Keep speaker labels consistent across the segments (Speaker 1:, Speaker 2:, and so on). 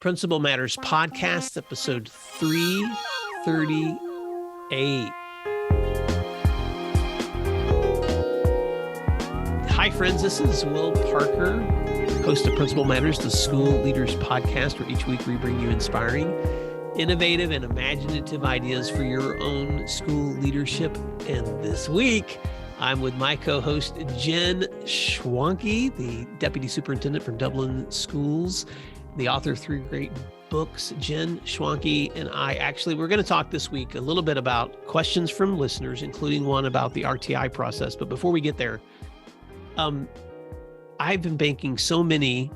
Speaker 1: Principal Matters Podcast, episode 338. Hi, friends. This is Will Parker, host of Principal Matters, the School Leaders Podcast, where each week we bring you inspiring, innovative, and imaginative ideas for your own school leadership. And this week, I'm with my co-host, Jen Schwanke, the Deputy Superintendent for Dublin Schools, the author of 3 great books. Jen Schwanke and we're going to talk this week a little bit about questions from listeners, including one about the RTI process. But before we get there, I've been banking so many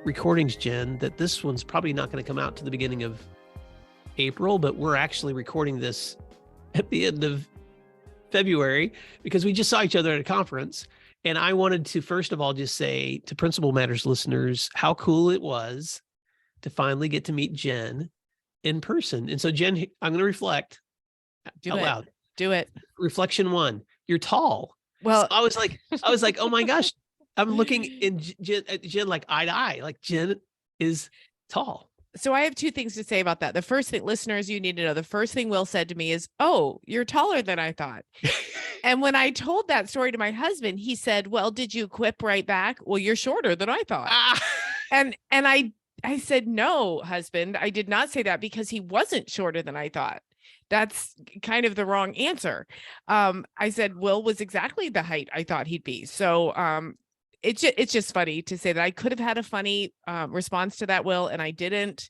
Speaker 1: recordings, Jen, that this one's probably not going to come out to the beginning of April, but we're actually recording this at the end of February because we just saw each other at a conference. And I wanted to, first of all, just say to Principal Matters listeners how cool it was to finally get to meet Jen in person. And so, Jen, I'm going to reflect out loud.
Speaker 2: Do it.
Speaker 1: Reflection 1, you're tall.
Speaker 2: Well,
Speaker 1: so I was like, oh my gosh, I'm looking at Jen like eye to eye, like Jen is tall.
Speaker 2: So I have 2 things to say about that. The first thing, listeners, you need to know, the first thing Will said to me is, "Oh, you're taller than I thought." And when I told that story to my husband, he said, "Well, did you quip right back? Well, you're shorter than I thought." And I said, "No, husband, I did not say that because he wasn't shorter than I thought. That's kind of the wrong answer." I said, Will was exactly the height I thought he'd be. So it's just funny to say that I could have had a funny response to that, Will, and I didn't.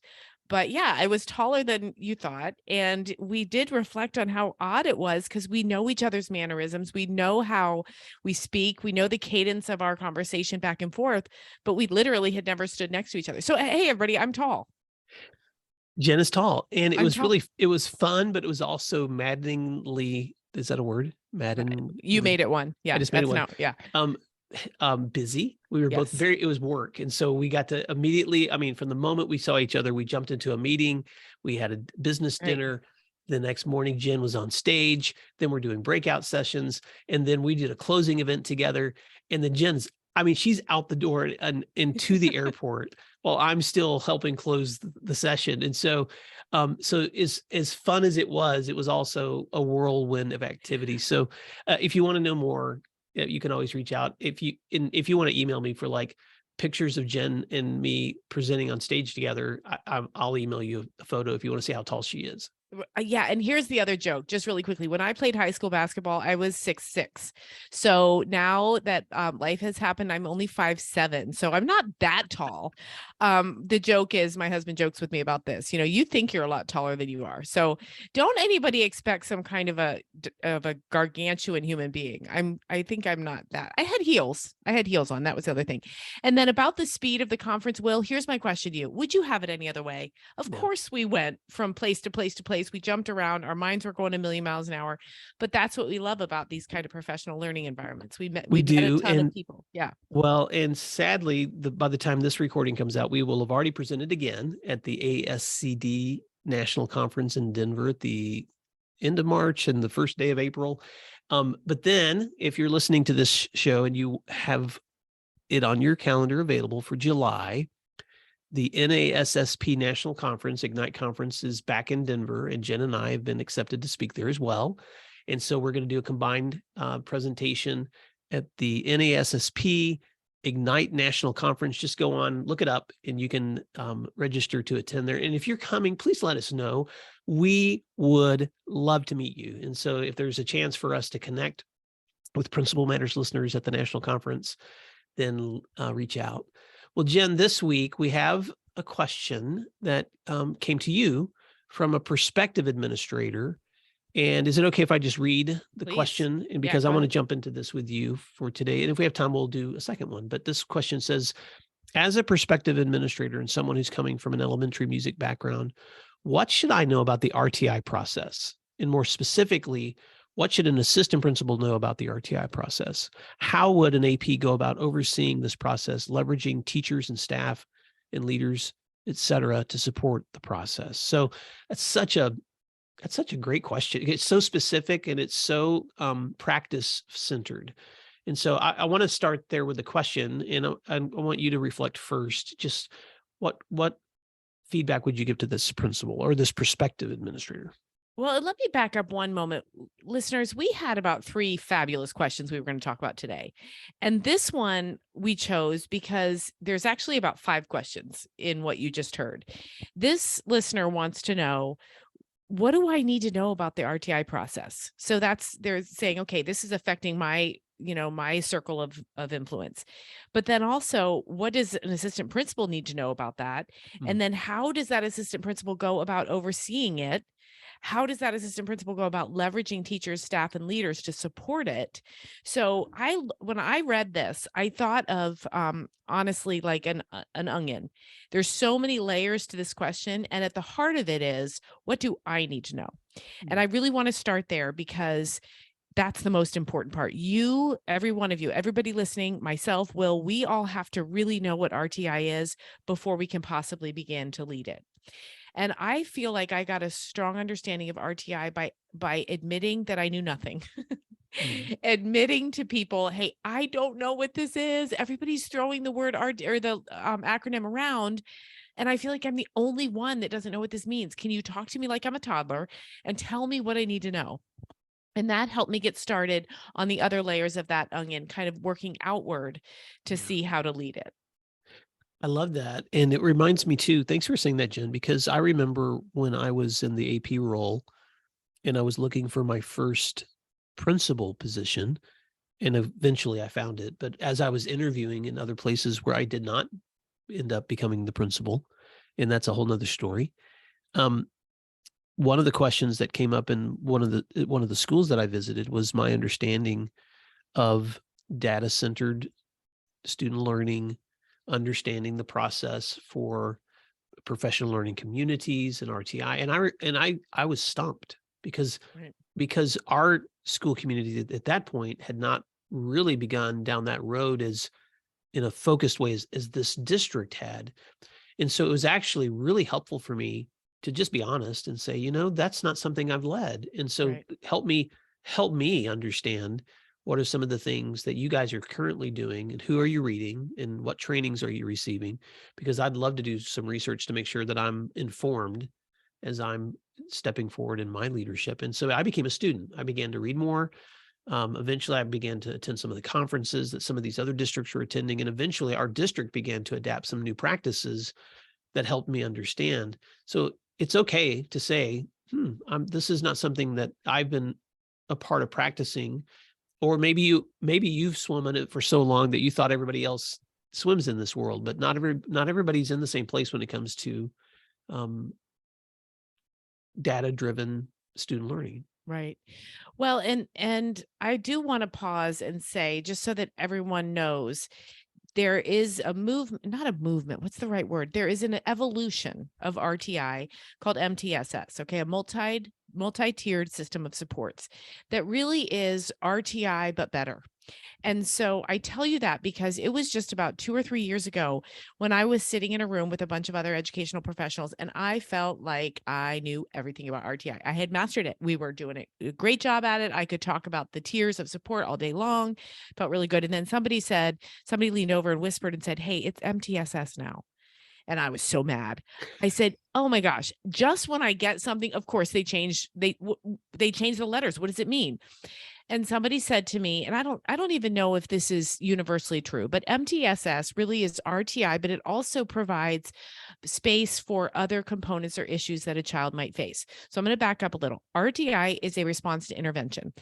Speaker 2: But yeah, I was taller than you thought. And we did reflect on how odd it was because we know each other's mannerisms. We know how we speak. We know the cadence of our conversation back and forth, but we literally had never stood next to each other. So, hey, everybody, I'm tall.
Speaker 1: Jen is tall. And it was fun, but it was also maddeningly, is that a word? Maddening.
Speaker 2: You made it one. Yeah.
Speaker 1: I just made it one.
Speaker 2: Yeah.
Speaker 1: Busy. We were both it was work. And so we got to immediately, from the moment we saw each other, we jumped into a meeting. We had a business dinner. The next morning, Jen was on stage. Then we're doing breakout sessions. And then we did a closing event together. And then she's out the door and into the airport while I'm still helping close the session. And so as fun as it was also a whirlwind of activity. So if you want to know more, you can always reach out. If you want to email me for like pictures of Jen and me presenting on stage together, I'll email you a photo if you want to see how tall she is.
Speaker 2: Yeah. And here's the other joke, just really quickly. When I played high school basketball, I was 6'6". So now that life has happened, I'm only 5'7". So I'm not that tall. The joke is, my husband jokes with me about this. You think you're a lot taller than you are. So don't anybody expect some kind of a gargantuan human being. I think I'm not that. I had heels on. That was the other thing. And then about the speed of the conference, Will, here's my question to you. Would you have it any other way? Of course we went from place to place to place. We jumped around. Our minds were going a million miles an hour, but that's what we love about these kind of professional learning environments. We met a ton of people. Yeah.
Speaker 1: Well, and sadly, by the time this recording comes out, we will have already presented again at the ASCD National Conference in Denver at the end of March and the first day of April. But then if you're listening to this show and you have it on your calendar available for July, the NASSP National Conference, Ignite Conference, is back in Denver, and Jen and I have been accepted to speak there as well. And so we're going to do a combined presentation at the NASSP Ignite National Conference. Just go on, look it up, and you can register to attend there. And if you're coming, please let us know. We would love to meet you. And so if there's a chance for us to connect with Principal Matters listeners at the National Conference, then reach out. Well, Jen, this week we have a question that came to you from a prospective administrator. And is it okay if I just read the question? And because I want to jump into this with you for today. And if we have time, we'll do a second one. But this question says, as a prospective administrator and someone who's coming from an elementary music background, what should I know about the RTI process? And more specifically, what should an assistant principal know about the RTI process? How would an AP go about overseeing this process, leveraging teachers and staff and leaders, et cetera, to support the process? So that's such a great question. It's so specific and it's so practice centered. And so I want to start there with a question, and I want you to reflect first, just what feedback would you give to this principal or this prospective administrator?
Speaker 2: Well, let me back up one moment. Listeners, we had about 3 fabulous questions we were going to talk about today. And this one we chose because there's actually about 5 questions in what you just heard. This listener wants to know, what do I need to know about the RTI process? So they're saying, okay, this is affecting my my circle of influence. But then also, what does an assistant principal need to know about that? And then how does that assistant principal go about overseeing it? How does that assistant principal go about leveraging teachers, staff, and leaders to support it? So when I read this, I thought of honestly like an onion. There's so many layers to this question, and at the heart of it is, what do I need to know? And I really want to start there because that's the most important part. You, every one of you, everybody listening, myself, Will, we all have to really know what RTI is before we can possibly begin to lead it. And I feel like I got a strong understanding of RTI by admitting that I knew nothing. Admitting to people, hey, I don't know what this is. Everybody's throwing the word RT or the acronym around. And I feel like I'm the only one that doesn't know what this means. Can you talk to me like I'm a toddler and tell me what I need to know? And that helped me get started on the other layers of that onion, kind of working outward to see how to lead it.
Speaker 1: I love that. And it reminds me too, thanks for saying that, Jen, because I remember when I was in the AP role and I was looking for my first principal position, and eventually I found it. But as I was interviewing in other places where I did not end up becoming the principal, and that's a whole nother story. One of the questions that came up in one of the schools that I visited was my understanding of data-centered student learning, understanding the process for professional learning communities and RTI. And I was stumped because our school community at that point had not really begun down that road as in a focused way as this district had. And so it was actually really helpful for me to just be honest and say, that's not something I've led. And so help me understand what are some of the things that you guys are currently doing and who are you reading and what trainings are you receiving? Because I'd love to do some research to make sure that I'm informed as I'm stepping forward in my leadership. And so I became a student. I began to read more. Eventually, I began to attend some of the conferences that some of these other districts were attending. And eventually, our district began to adapt some new practices that helped me understand. So it's okay to say, this is not something that I've been a part of practicing. Or maybe you've swum in it for so long that you thought everybody else swims in this world, but not everybody's in the same place when it comes to data-driven student learning.
Speaker 2: Right. Well, and I do want to pause and say, just so that everyone knows, there is a movement, not a movement. What's the right word? There is an evolution of RTI called MTSS. Okay. A multi-tiered system of supports that really is RTI, but better. And so I tell you that because it was just about 2 or 3 years ago when I was sitting in a room with a bunch of other educational professionals, and I felt like I knew everything about RTI. I had mastered it. We were doing a great job at it. I could talk about the tiers of support all day long, felt really good. And then somebody leaned over and whispered and said, hey, it's MTSS now. And I was so mad. I said, oh my gosh, just when I get something, of course they changed the letters. What does it mean? And somebody said to me, and I don't even know if this is universally true, but MTSS really is RTI, but it also provides space for other components or issues that a child might face. So I'm going to back up a little. RTI is a response to intervention.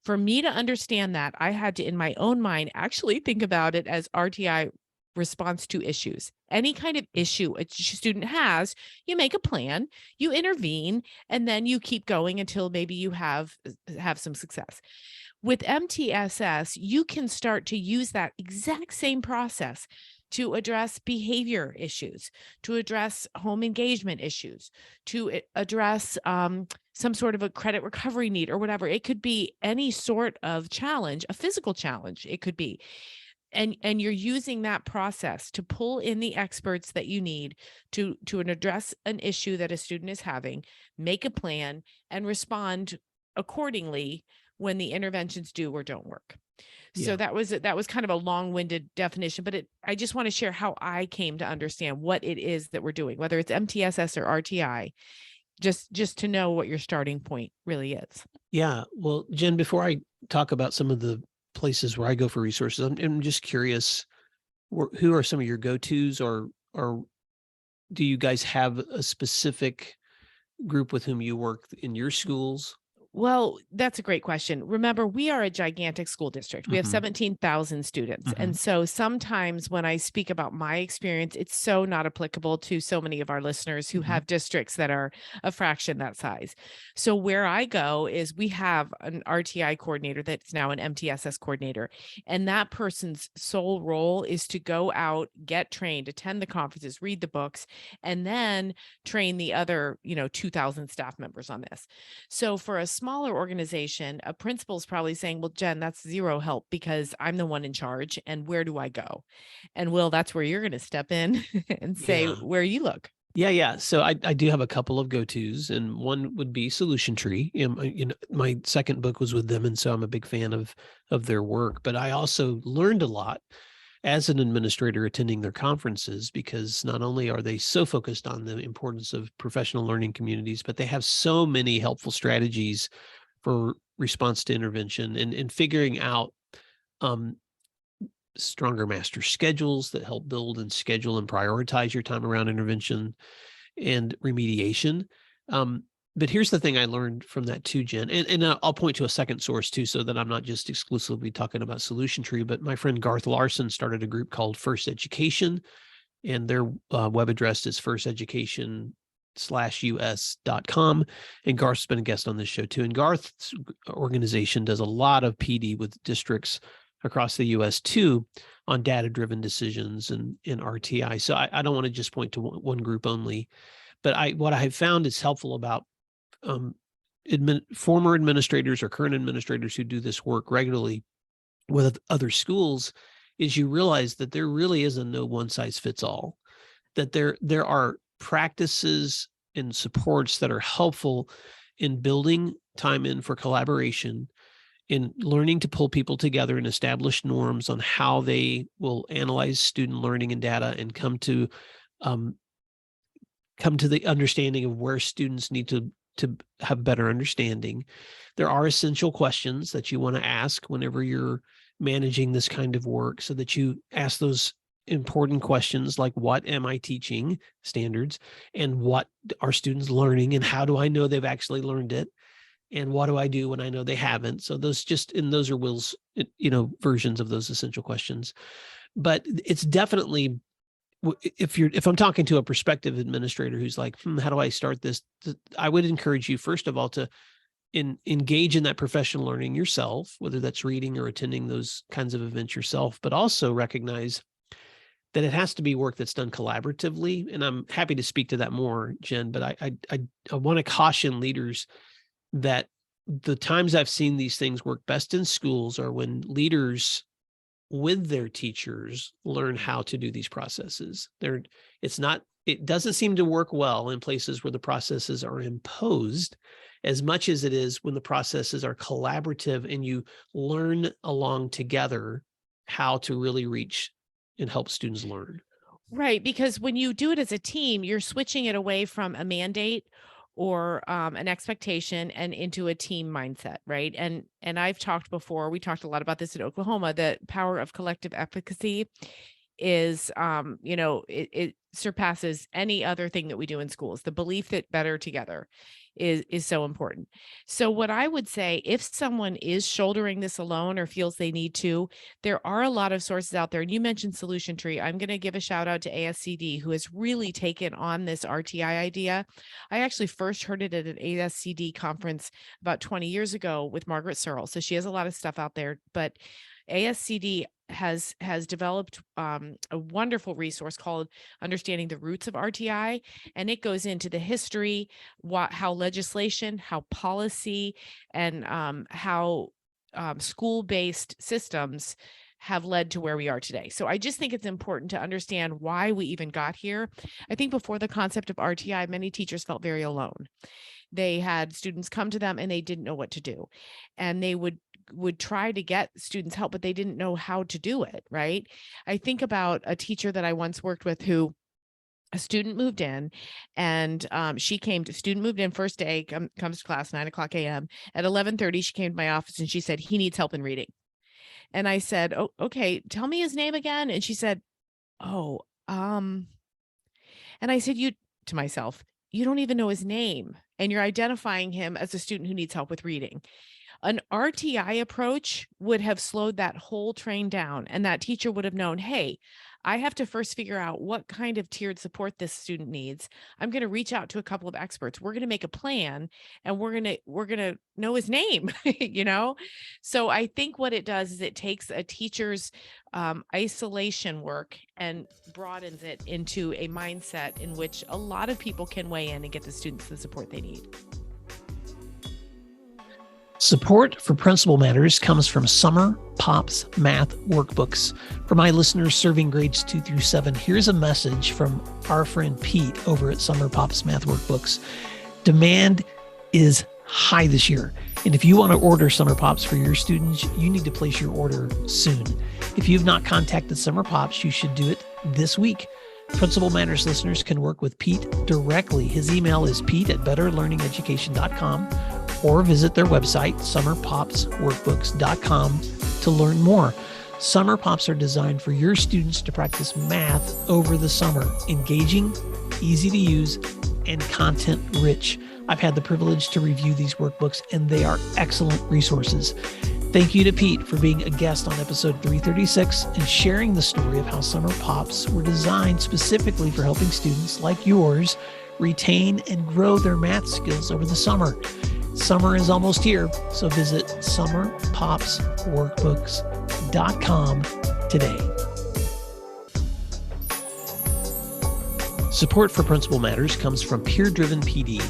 Speaker 2: For me to understand that, I had to, in my own mind, actually think about it as RTI response to issues. Any kind of issue a student has, you make a plan, you intervene, and then you keep going until maybe you have some success. With MTSS, you can start to use that exact same process to address behavior issues, to address home engagement issues, to address some sort of a credit recovery need or whatever. It could be any sort of challenge, a physical challenge, it could be. And you're using that process to pull in the experts that you need to address an issue that a student is having, make a plan, and respond accordingly when the interventions do or don't work. So
Speaker 1: Yeah.
Speaker 2: that was kind of a long-winded definition, but I just want to share how I came to understand what it is that we're doing, whether it's MTSS or RTI, just to know what your starting point really is.
Speaker 1: Yeah. Well, Jen, before I talk about some of the places where I go for resources, I'm just curious, who are some of your go-tos, or do you guys have a specific group with whom you work in your schools?
Speaker 2: Well, that's a great question. Remember, we are a gigantic school district. We have
Speaker 1: Mhm.
Speaker 2: 17,000 students.
Speaker 1: Mhm.
Speaker 2: And so sometimes when I speak about my experience, it's so not applicable to so many of our listeners who
Speaker 1: Mhm.
Speaker 2: have districts that are a fraction that size. So where I go is we have an RTI coordinator that's now an MTSS coordinator. And that person's sole role is to go out, get trained, attend the conferences, read the books, and then train the other, 2,000 staff members on this. So for a smaller organization, a principal is probably saying, well, Jen, that's zero help because I'm the one in charge. And where do I go? And Will, that's where you're going to step in and say
Speaker 1: Yeah.
Speaker 2: where you look.
Speaker 1: Yeah. So I do have a couple of go-tos, and one would be Solution Tree. My second book was with them, and so I'm a big fan of their work. But I also learned a lot as an administrator attending their conferences, because not only are they so focused on the importance of professional learning communities, but they have so many helpful strategies for response to intervention, and figuring out um, stronger master schedules that help build and schedule and prioritize your time around intervention and remediation. But here's the thing I learned from that too, Jen, and I'll point to a second source too, so that I'm not just exclusively talking about Solution Tree. But my friend Garth Larson started a group called First Education, and their web address is firsteducation/us.com. And Garth's been a guest on this show too. And Garth's organization does a lot of PD with districts across the U.S. too, on data-driven decisions and in RTI. So I don't want to just point to one group only, but what I have found is helpful about um, former administrators or current administrators who do this work regularly with other schools is you realize that there really is a no one size fits all, that there are practices and supports that are helpful in building time in for collaboration, in learning to pull people together and establish norms on how they will analyze student learning and data and um, come to the understanding of where students need to have better understanding. There are essential questions that you want to ask whenever you're managing this kind of work, so that you ask those important questions like, what am I teaching standards, and what are students learning, and how do I know they've actually learned it, and what do I do when I know they haven't? So those are Will's versions of those essential questions. But it's definitely, if I'm talking to a prospective administrator who's like, how do I start this? I would encourage you, first of all, to engage in that professional learning yourself, whether that's reading or attending those kinds of events yourself, but also recognize that it has to be work that's done collaboratively. And I'm happy to speak to that more, Jen, but I want to caution leaders that the times I've seen these things work best in schools are when leaders with their teachers learn how to do these processes. It doesn't seem to work well in places where the processes are imposed as much as it is when the processes are collaborative and you learn along together how to really reach and help students learn.
Speaker 2: Right, because when you do it as a team, you're switching it away from a mandate or an expectation and into a team mindset, right? And I've talked before, we talked a lot about this in Oklahoma, the power of collective efficacy is it surpasses any other thing that we do in schools. The belief that better together is so important. So what I would say, if someone is shouldering this alone or feels they need to, there are a lot of sources out there. And you mentioned Solution Tree. I'm going to give a shout out to ASCD, who has really taken on this RTI idea. I actually first heard it at an ASCD conference about 20 years ago with Margaret Searle. So she has a lot of stuff out there, but ASCD has developed a wonderful resource called Understanding the Roots of RTI, and it goes into the history, how legislation, how policy, and how school-based systems have led to where we are today. So I just think it's important to understand why we even got here. I think before the concept of RTI, many teachers felt very alone. They had students come to them and they didn't know what to do. And they would try to get students help, but they didn't know how to do it, right? I think about a teacher that I once worked with who a student moved in and student moved in first day, comes to class 9:00 a.m. At 11:30, she came to my office and she said, he needs help in reading. And I said, oh, okay, tell me his name again. And she said, oh, and I said, to myself, you don't even know his name and you're identifying him as a student who needs help with reading. An RTI approach would have slowed that whole train down, and that teacher would have known, hey, I have to first figure out what kind of tiered support this student needs. I'm going to reach out to a couple of experts. We're going to make a plan, and we're going to know his name, So I think what it does is it takes a teacher's isolation work and broadens it into a mindset in which a lot of people can weigh in and get the students the support they need.
Speaker 1: Support for Principal Matters comes from Summer Pops Math Workbooks. For my listeners serving grades 2 through 7, here's a message from our friend Pete over at Summer Pops Math Workbooks. Demand is high this year, and if you want to order Summer Pops for your students, you need to place your order soon. If you've not contacted Summer Pops, you should do it this week. Principal Matters listeners can work with Pete directly. His email is pete@betterlearningeducation.com, or visit their website, summerpopsworkbooks.com, to learn more. Summer Pops are designed for your students to practice math over the summer. Engaging, easy to use, and content rich. I've had the privilege to review these workbooks, and they are excellent resources. Thank you to Pete for being a guest on episode 336 and sharing the story of how Summer Pops were designed specifically for helping students like yours retain and grow their math skills over the summer. Summer is almost here, so visit summerpopsworkbooks.com today. Support for Principal Matters comes from Peer-Driven PD.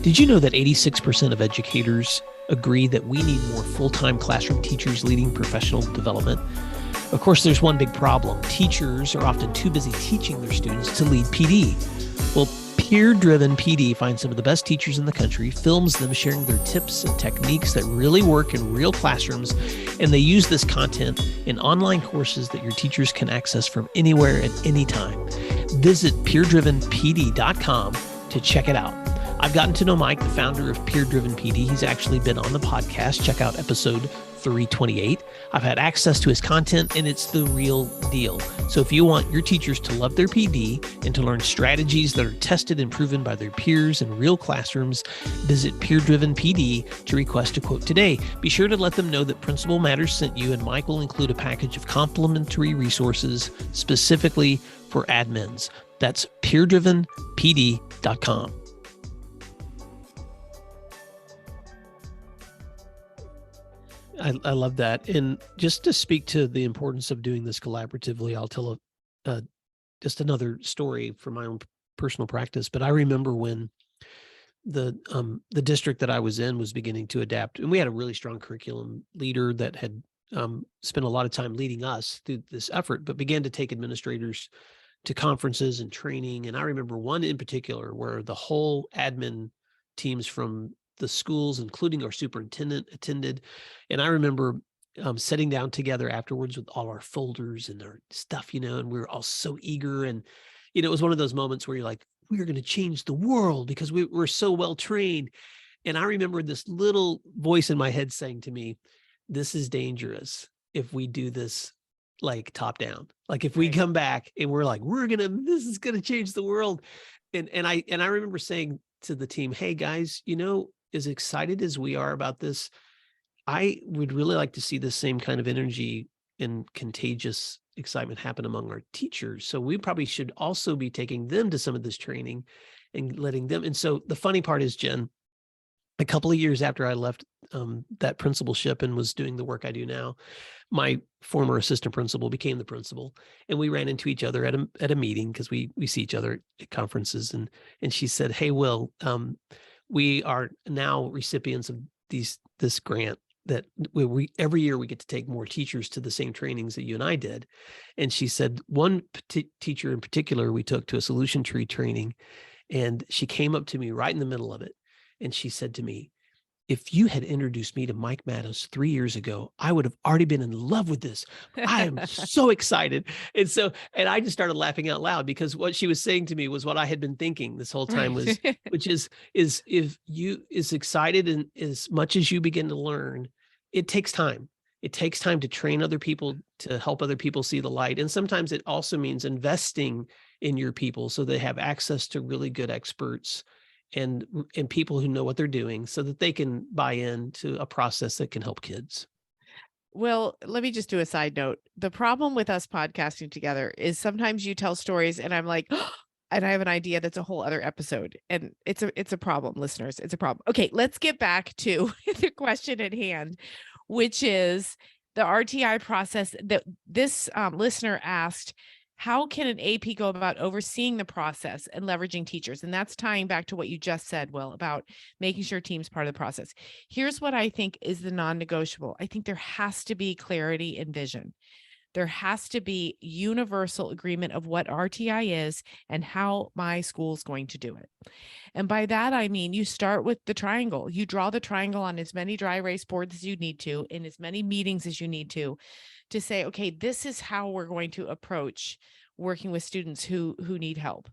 Speaker 1: Did you know that 86% of educators agree that we need more full-time classroom teachers leading professional development? Of course, there's one big problem. Teachers are often too busy teaching their students to lead PD. Well, Peer-Driven PD finds some of the best teachers in the country, films them sharing their tips and techniques that really work in real classrooms, and they use this content in online courses that your teachers can access from anywhere at any time. Visit peerdrivenpd.com to check it out. I've gotten to know Mike, the founder of Peer-Driven PD. He's actually been on the podcast. Check out episode 328. I've had access to his content, and it's the real deal. So if you want your teachers to love their PD and to learn strategies that are tested and proven by their peers in real classrooms, visit Peer-Driven PD to request a quote today. Be sure to let them know that Principal Matters sent you, and Mike will include a package of complimentary resources specifically for admins. That's peerdrivenpd.com. I love that. And just to speak to the importance of doing this collaboratively, I'll tell just another story from my own personal practice. But I remember when the district that I was in was beginning to adapt, and we had a really strong curriculum leader that had spent a lot of time leading us through this effort, but began to take administrators to conferences and training. And I remember one in particular where the whole admin teams from the schools, including our superintendent, attended. And I remember sitting down together afterwards with all our folders and our stuff, and we were all so eager. And, it was one of those moments where you're like, we're going to change the world because we're so well trained. And I remember this little voice in my head saying to me, this is dangerous if we do this like top down. Like if we come back and we're like, this is going to change the world. And I remember saying to the team, hey guys, as excited as we are about this, I would really like to see the same kind of energy and contagious excitement happen among our teachers. So we probably should also be taking them to some of this training and letting them. And so the funny part is, Jen, a couple of years after I left that principalship and was doing the work I do now, my former assistant principal became the principal, and we ran into each other at a meeting because we see each other at conferences. And she said, hey, Will, we are now recipients of this grant that we every year we get to take more teachers to the same trainings that you and I did. And she said, one teacher in particular, we took to a solution tree training, and she came up to me right in the middle of it. And she said to me, if you had introduced me to Mike Matos 3 years ago, I would have already been in love with this. I am so excited. And I just started laughing out loud because what she was saying to me was what I had been thinking this whole time was,
Speaker 2: Right.
Speaker 1: which is if you is excited and as much as you begin to learn, it takes time. It takes time to train other people, to help other people see the light. And sometimes it also means investing in your people so they have access to really good experts and people who know what they're doing so that they can buy into a process that can help kids.
Speaker 2: Well, let me just do a side note. The problem with us podcasting together is sometimes you tell stories and I'm like, and I have an idea that's a whole other episode. And it's a problem, listeners. It's a problem. Okay, let's get back to the question at hand, which is the RTI process that this listener asked. How can an AP go about overseeing the process and leveraging teachers? And that's tying back to what you just said, Will, about making sure team's part of the process. Here's what I think is the non-negotiable. I think there has to be clarity and vision. There has to be universal agreement of what RTI is and how my school's going to do it. And by that, I mean, you start with the triangle. You draw the triangle on as many dry erase boards as you need to, in as many meetings as you need to say, okay, this is how we're going to approach working with students who need help.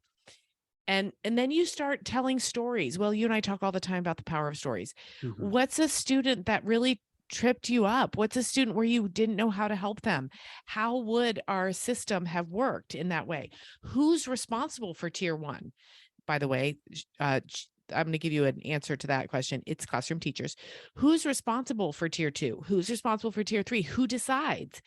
Speaker 2: And then you start telling stories. Well, you and I talk all the time about the power of stories.
Speaker 1: Mm-hmm.
Speaker 2: What's a student that really tripped you up? What's a student where you didn't know how to help them? How would our system have worked in that way? Who's responsible for tier 1? By the way, I'm going to give you an answer to that question. It's classroom teachers. Who's responsible for tier 2? Who's responsible for tier 3? Who decides?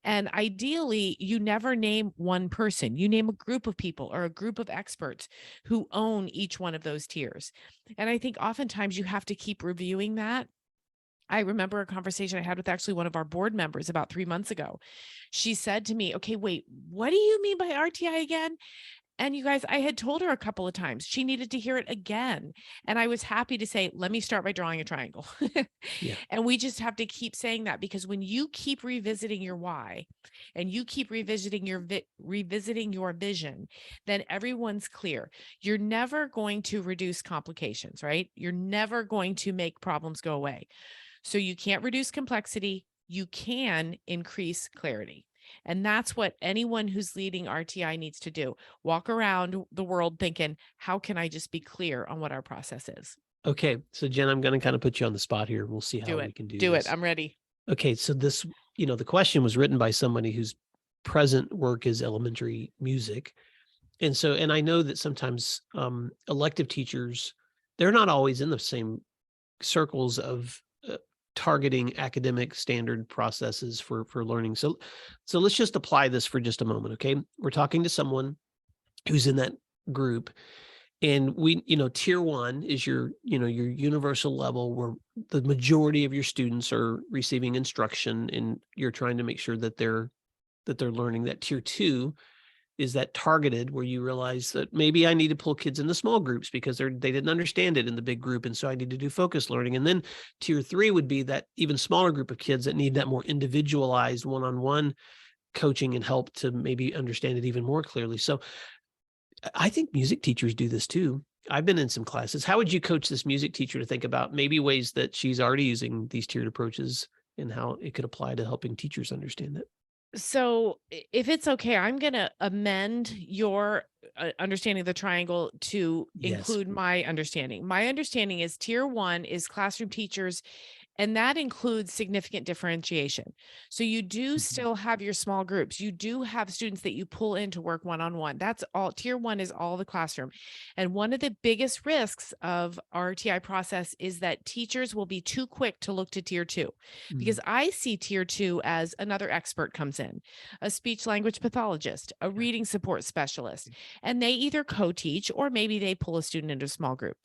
Speaker 2: And ideally, you never name one person. You name a group of people or a group of experts who own each one of those tiers. And I think oftentimes you have to keep reviewing that. I remember a conversation I had with actually one of our board members about 3 months ago. She said to me, okay, wait, what do you mean by RTI again? And you guys, I had told her a couple of times she needed to hear it again. And I was happy to say, let me start by drawing a triangle.
Speaker 1: Yeah.
Speaker 2: And we just have to keep saying that, because when you keep revisiting your why and you keep revisiting your vision, then everyone's clear. You're never going to reduce complications, right? You're never going to make problems go away. So you can't reduce complexity. You can increase clarity. And that's what anyone who's leading RTI needs to do. Walk around the world thinking, how can I just be clear on what our process is?
Speaker 1: Okay. So Jen, I'm going to kind of put you on the spot here. We'll see how we can do this.
Speaker 2: I'm ready.
Speaker 1: Okay. So this, the question was written by somebody whose present work is elementary music. And I know that sometimes elective teachers, they're not always in the same circles of targeting academic standard processes for learning. So let's just apply this for just a moment. Okay. We're talking to someone who's in that group, and tier 1 is your universal level where the majority of your students are receiving instruction and you're trying to make sure that they're learning. That tier 2 is that targeted, where you realize that maybe I need to pull kids into small groups because they didn't understand it in the big group. And so I need to do focused learning. And then tier 3 would be that even smaller group of kids that need that more individualized one-on-one coaching and help to maybe understand it even more clearly. So I think music teachers do this too. I've been in some classes. How would you coach this music teacher to think about maybe ways that she's already using these tiered approaches and how it could apply to helping teachers understand it?
Speaker 2: So if it's okay, I'm going to amend your understanding of the triangle to include my understanding. My understanding is tier 1 is classroom teachers, and that includes significant differentiation. So you do still have your small groups. You do have students that you pull in to work one-on-one. That's all. Tier 1 is all the classroom. And one of the biggest risks of RTI process is that teachers will be too quick to look to tier 2, because I see tier 2 as another expert comes in, a speech language pathologist, a reading support specialist, and they either co-teach or maybe they pull a student into a small group.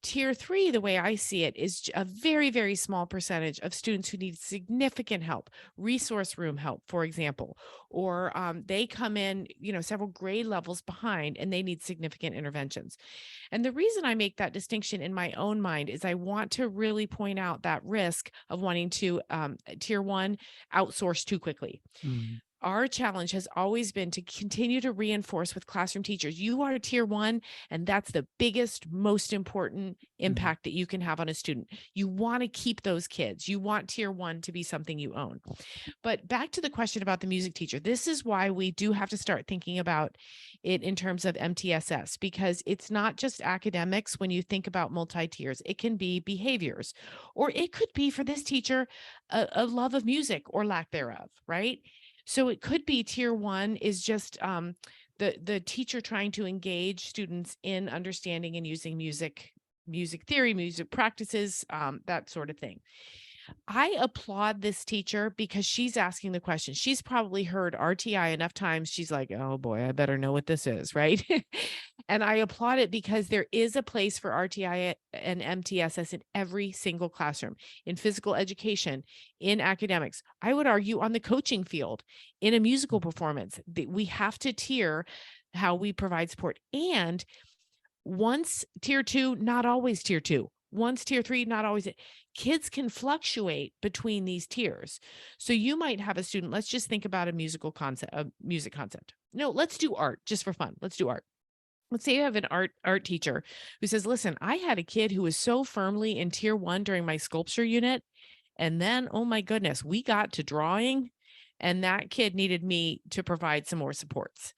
Speaker 2: Tier 3, the way I see it, is a very, very small percentage of students who need significant help, resource room help, for example, or they come in, several grade levels behind and they need significant interventions. And the reason I make that distinction in my own mind is I want to really point out that risk of wanting to tier 1 outsource too quickly. our challenge has always been to continue to reinforce with classroom teachers. You are tier 1, and that's the biggest, most important impact that you can have on a student. You want to keep those kids. You want tier 1 to be something you own. But back to the question about the music teacher, this is why we do have to start thinking about it in terms of MTSS, because it's not just academics. When you think about multi-tiers, it can be behaviors, or it could be, for this teacher, a love of music or lack thereof, right? So it could be tier 1 is just the teacher trying to engage students in understanding and using music theory, music practices, that sort of thing. I applaud this teacher because she's asking the question. She's probably heard RTI enough times. She's like, oh boy, I better know what this is, right? And I applaud it because there is a place for RTI and MTSS in every single classroom, in physical education, in academics. I would argue on the coaching field, in a musical performance, that we have to tier how we provide support. And once tier 2, not always tier 2. Once tier 3, not always. Kids can fluctuate between these tiers. So you might have a student, let's just think about a music concept. No, let's do art just for fun. Let's do art. Let's say you have an art teacher who says, listen, I had a kid who was so firmly in tier 1 during my sculpture unit. And then, oh my goodness, we got to drawing, and that kid needed me to provide some more supports.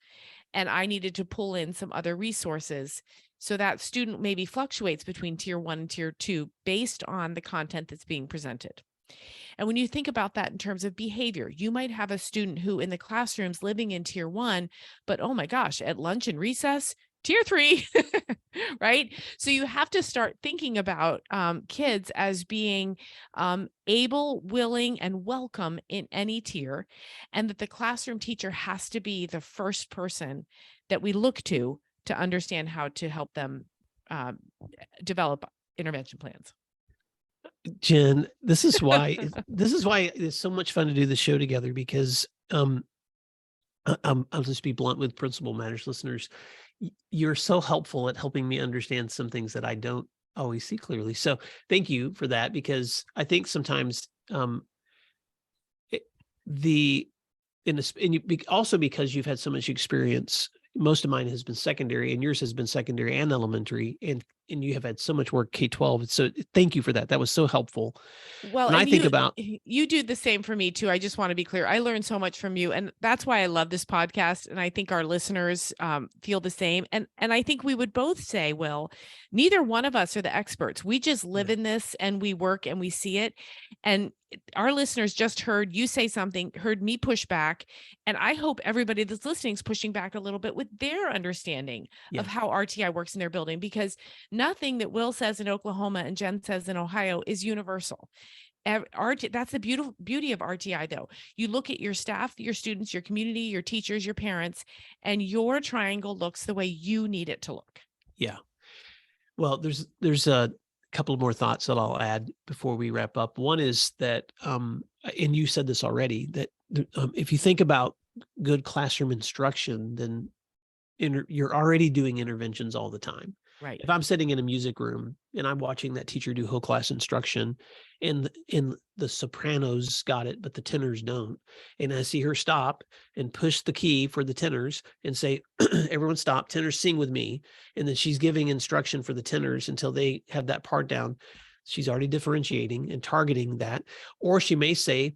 Speaker 2: And I needed to pull in some other resources. So that student maybe fluctuates between tier 1 and tier 2 based on the content that's being presented. And when you think about that in terms of behavior, you might have a student who in the classroom's living in tier 1, but oh my gosh, at lunch and recess, tier 3, right? So you have to start thinking about kids as being able, willing, and welcome in any tier, and that the classroom teacher has to be the first person that we look to understand how to help them develop intervention plans.
Speaker 1: Jen, this is why it's so much fun to do the show together, because I'll just be blunt with Principal Matters listeners. You're so helpful at helping me understand some things that I don't always see clearly. So thank you for that, because I think sometimes also because you've had so much experience. Most of mine has been secondary, and yours has been secondary and elementary, and you have had so much work K-12. So thank you for that. That was so helpful.
Speaker 2: Well,
Speaker 1: When I
Speaker 2: and
Speaker 1: think about,
Speaker 2: you do the same for me too. I just want to be clear. I learned so much from you, and that's why I love this podcast. And I think our listeners feel the same. And I think we would both say, well, neither one of us are the experts. We just live in this, and we work, and we see it. And our listeners just heard you say something, heard me push back, and I hope everybody that's listening is pushing back a little bit with their understanding of how RTI works in their building, because nothing that Will says in Oklahoma and Jen says in Ohio is universal. That's the beauty of RTI, though. You look at your staff, your students, your community, your teachers, your parents, and your triangle looks the way you need it to look.
Speaker 1: Yeah. Well, there's a couple of more thoughts that I'll add before we wrap up. One is that, and you said this already, that if you think about good classroom instruction, then you're already doing interventions all the time.
Speaker 2: Right.
Speaker 1: If I'm sitting in a music room and I'm watching that teacher do whole class instruction, and the sopranos got it, but the tenors don't, and I see her stop and push the key for the tenors and say, everyone stop, tenors sing with me. And then she's giving instruction for the tenors until they have that part down. She's already differentiating and targeting that. Or she may say,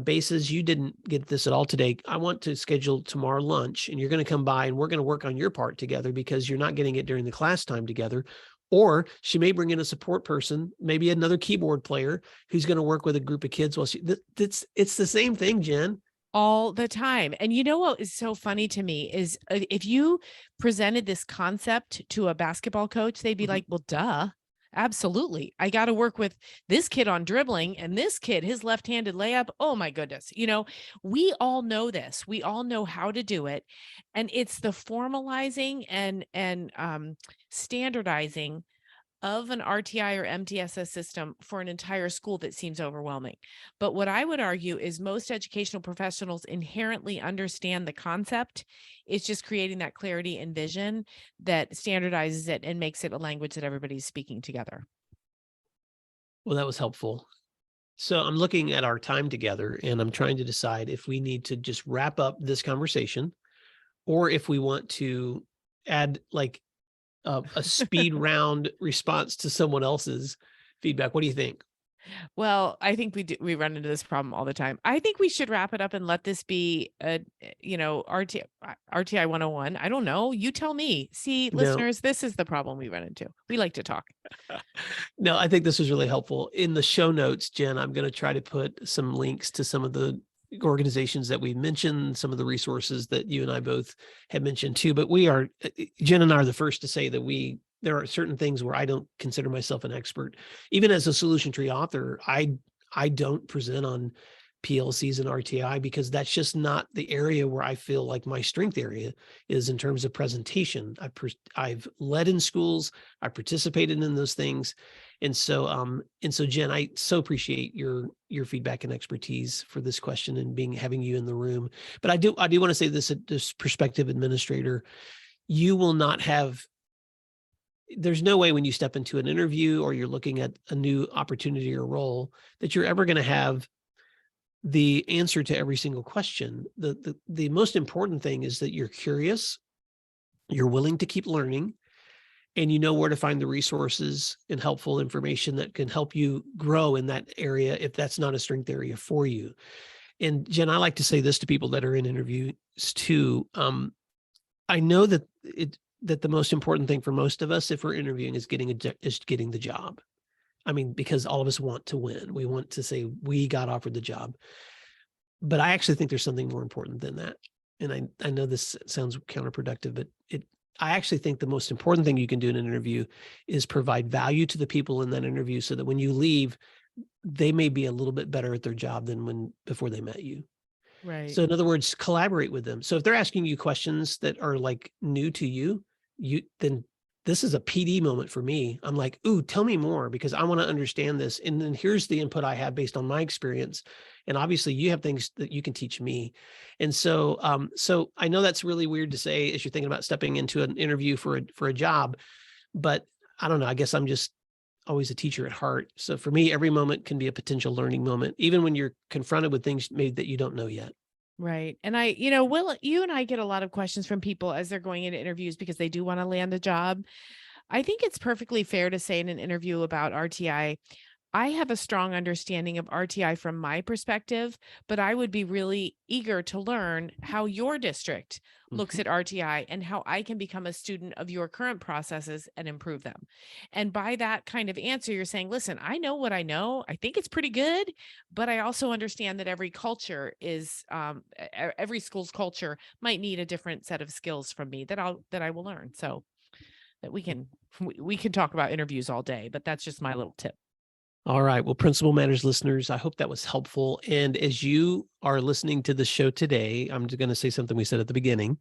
Speaker 1: basses, you didn't get this at all today. I want to schedule tomorrow lunch, and you're going to come by, and we're going to work on your part together because you're not getting it during the class time together. Or she may bring in a support person, maybe another keyboard player who's going to work with a group of kids. Well, it's the same thing, Jen.
Speaker 2: All the time. And you know what is so funny to me is if you presented this concept to a basketball coach, they'd be like, well, duh. Absolutely. I got to work with this kid on dribbling, and this kid, his left-handed layup. Oh my goodness. We all know this. We all know how to do it. And it's the formalizing and standardizing of an RTI or MTSS system for an entire school that seems overwhelming. But what I would argue is most educational professionals inherently understand the concept. It's just creating that clarity and vision that standardizes it and makes it a language that everybody's speaking together.
Speaker 1: Well, that was helpful. So I'm looking at our time together and I'm trying to decide if we need to just wrap up this conversation or if we want to add like a speed round response to someone else's feedback. What do you think?
Speaker 2: Well, I think we run into this problem all the time. I think we should wrap it up and let this be RTI 101. I don't know. You tell me. See,
Speaker 1: No,
Speaker 2: listeners, this is the problem we run into. We like to talk.
Speaker 1: no, I think this was really helpful. In the show notes, Jen, I'm going to try to put some links to some of the organizations that we mentioned, some of the resources that you and I both have mentioned too. But Jen and I are the first to say that there are certain things where I don't consider myself an expert. Even as a solution tree author, I don't present on PLCs and RTI because that's just not the area where I feel like my strength area is in terms of presentation. I've led in schools, I participated in those things. And so Jen, I so appreciate your feedback and expertise for this question and having you in the room. But I do want to say this prospective administrator, you will not have, there's no way when you step into an interview or you're looking at a new opportunity or role that you're ever going to have the answer to every single question. The most important thing is that you're curious, you're willing to keep learning, and you know where to find the resources and helpful information that can help you grow in that area if that's not a strength area for you. And Jen, I like to say this to people that are in interviews too. I know that the most important thing for most of us, if we're interviewing, is getting the job. I mean, because all of us want to win. We want to say we got offered the job. But I actually think there's something more important than that. And I know this sounds counterproductive, but I actually think the most important thing you can do in an interview is provide value to the people in that interview so that when you leave, they may be a little bit better at their job than before they met you.
Speaker 2: Right.
Speaker 1: So in other words, collaborate with them. So if they're asking you questions that are like new to you, then this is a PD moment for me. I'm like, ooh, tell me more because I want to understand this. And then here's the input I have based on my experience. And obviously you have things that you can teach me. And so, so I know that's really weird to say as you're thinking about stepping into an interview for a job, but I don't know, I guess I'm just always a teacher at heart. So for me, every moment can be a potential learning moment, even when you're confronted with things maybe that you don't know yet.
Speaker 2: Right. And Will, you and I get a lot of questions from people as they're going into interviews because they do want to land a job. I think it's perfectly fair to say in an interview about RTI, I have a strong understanding of RTI from my perspective, but I would be really eager to learn how your district looks at RTI and how I can become a student of your current processes and improve them. And by that kind of answer, you're saying, listen, I know what I know. I think it's pretty good, but I also understand that every culture is, every school's culture might need a different set of skills from me that I will learn. So that we can talk about interviews all day, but that's just my little tip.
Speaker 1: All right. Well, Principal Matters listeners, I hope that was helpful. And as you are listening to the show today, I'm just going to say something we said at the beginning.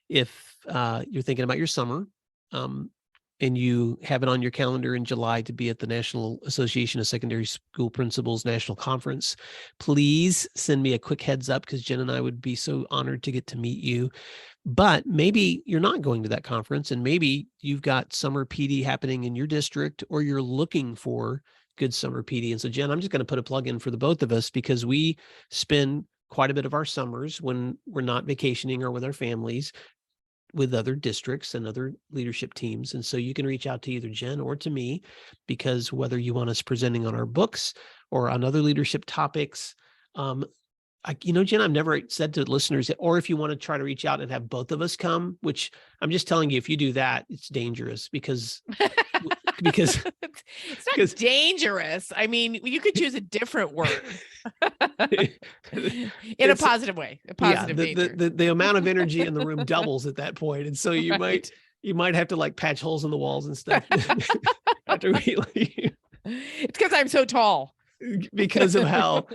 Speaker 1: If you're thinking about your summer and you have it on your calendar in July to be at the National Association of Secondary School Principals National Conference, please send me a quick heads up because Jen and I would be so honored to get to meet you. But maybe you're not going to that conference and maybe you've got summer PD happening in your district or you're looking for good summer PD. And so, Jen, I'm just going to put a plug in for the both of us because we spend quite a bit of our summers when we're not vacationing or with our families with other districts and other leadership teams. And so you can reach out to either Jen or to me because whether you want us presenting on our books or on other leadership topics, Jen, I've never said to listeners, or if you want to try to reach out and have both of us come, which I'm just telling you, if you do that, it's dangerous because
Speaker 2: it's not dangerous. I mean, you could choose a different word in a positive way, danger.
Speaker 1: The amount of energy in the room doubles at that point. And so you might have to like patch holes in the walls and stuff after we leave.
Speaker 2: It's because I'm so tall.
Speaker 1: Because of how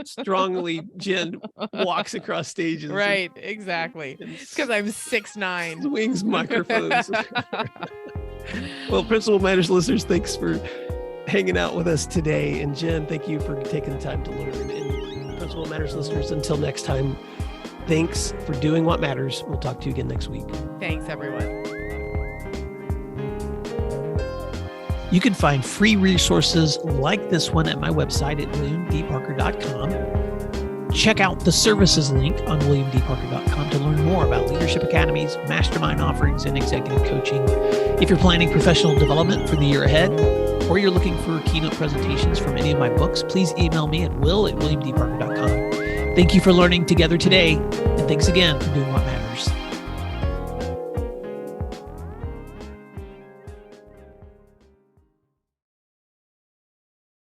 Speaker 1: strongly Jen walks across stages.
Speaker 2: Right, exactly. It's because I'm 6'9".
Speaker 1: Swings microphones. Well, Principal Matters listeners, thanks for hanging out with us today. And Jen, thank you for taking the time to learn. And Principal Matters listeners, until next time, thanks for doing what matters. We'll talk to you again next week.
Speaker 2: Thanks, everyone.
Speaker 1: You can find free resources like this one at my website at williamdparker.com. Check out the services link on williamdparker.com to learn more about leadership academies, mastermind offerings, and executive coaching. If you're planning professional development for the year ahead, or you're looking for keynote presentations from any of my books, please email me at will@williamdparker.com. Thank you for learning together today, and thanks again for doing what matters.